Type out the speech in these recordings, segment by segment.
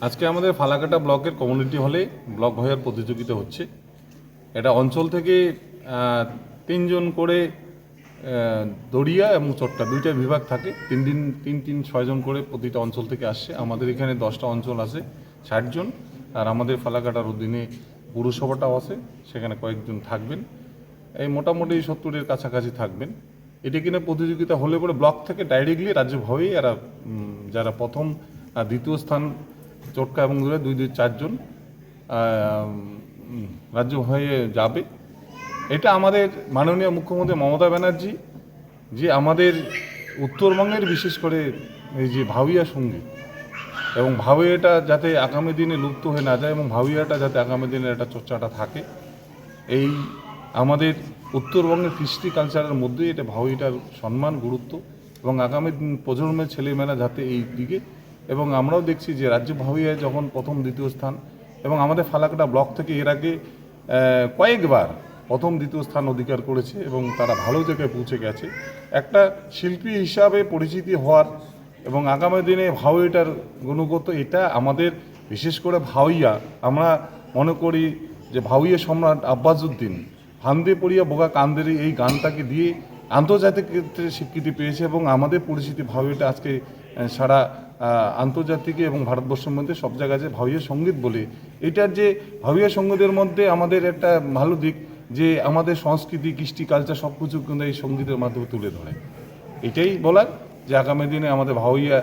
আজকে আমাদের ফালাকাটা ব্লকের কমিউনিটি হলে ব্লক ভাইয়ার প্রতিযোগিতা হচ্ছে। এটা অঞ্চল থেকে 3জন করে দড়িয়া এবং চট্টা দুইটা বিভাগ থাকে, 6জন করে প্রতিটা অঞ্চল থেকে আসছে। আমাদের এখানে 10টা অঞ্চল আছে, 60 জন। আর আমাদের ফালাকাটার অধীনে পুরসভাটাও আছে, সেখানে কয়েকজন থাকবেন। এই মোটামুটি 70-এর কাছাকাছি থাকবেন। এটা কিনা প্রতিযোগিতা হলে পরে ব্লক থেকে ডাইরেক্টলি রাজ্যভাবেই এরা যারা প্রথম আর দ্বিতীয় স্থান চটকা এবং দূরে 2-4 জন রাজ্য হয়ে যাবে। এটা আমাদের মাননীয় মুখ্যমন্ত্রী মমতা ব্যানার্জি যে আমাদের উত্তরবঙ্গের বিশেষ করে এই যে ভাওইয়া সঙ্গীত এবং ভাওইয়াটা যাতে আগামী দিনে লুপ্ত হয়ে না যায় এবং ভাওইয়াটা যাতে আগামী দিনে একটা চর্চাটা থাকে, এই আমাদের উত্তরবঙ্গের কৃষ্টি কালচারের মধ্যে এটা ভাওইটার সম্মান গুরুত্ব এবং আগামী প্রজন্মের ছেলেমেয়েরা যাতে এই দিকে। এবং আমরাও দেখছি যে রাজ্য ভাওইয়ায় যখন প্রথম দ্বিতীয় স্থান এবং আমাদের ফালাকাটা ব্লক থেকে এর আগে কয়েকবার প্রথম দ্বিতীয় স্থান অধিকার করেছে এবং তারা ভালো জায়গায় পৌঁছে গেছে। একটা শিল্পী হিসাবে পরিচিতি হওয়ার এবং আগামী দিনে ভাওইটার গুণগত এটা আমাদের বিশেষ করে ভাওইয়া, আমরা মনে করি যে ভাওইয়া সম্রাট আব্বাসউদ্দিন ফান্দে পড়িয়া বোগা কান্দের এই গানটাকে দিয়ে আন্তর্জাতিক ক্ষেত্রে স্বীকৃতি পেয়েছে এবং আমাদের পরিচিতি ভাওইটা আজকে সারা আন্তর্জাতিক এবং ভারতবর্ষের মধ্যে সব জায়গায় যে ভাওইয়া সঙ্গীত বলে, এটার যে ভাওইয়া সঙ্গীতের মধ্যে আমাদের একটা ভালো দিক যে আমাদের সংস্কৃতি কৃষ্টি কালচার সব কিছু কিন্তু এই সঙ্গীতের মাধ্যমে তুলে ধরে। এটাই বলার যে আগামী দিনে আমাদের ভাওইয়া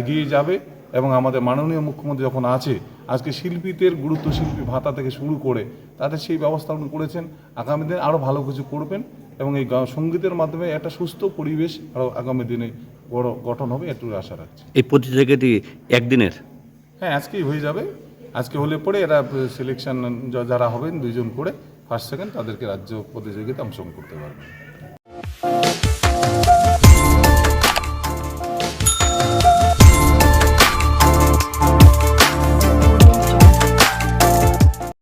এগিয়ে যাবে এবং আমাদের মাননীয় মুখ্যমন্ত্রী যখন আছে আজকে শিল্পীদের গুরুত্ব, শিল্পী ভাতা থেকে শুরু করে তাদের সেই ব্যবস্থা করেছেন, আগামী দিনে আরও ভালো কিছু করবেন এবং এই সঙ্গীতের মাধ্যমে একটা সুস্থ পরিবেশ আরও আগামী দিনে গঠন হবে, একটু আশা রাখছি। এই প্রতিযোগিতাটি একদিনের? হ্যাঁ, আজকেই হয়ে যাবে। আজকে হলে পরে এরা সিলেকশন যারা হবেন 2জন করে ফার্স্ট সেকেন্ড তাদেরকে রাজ্য প্রতিযোগিতা অংশগ্রহণ করতে পারবেন।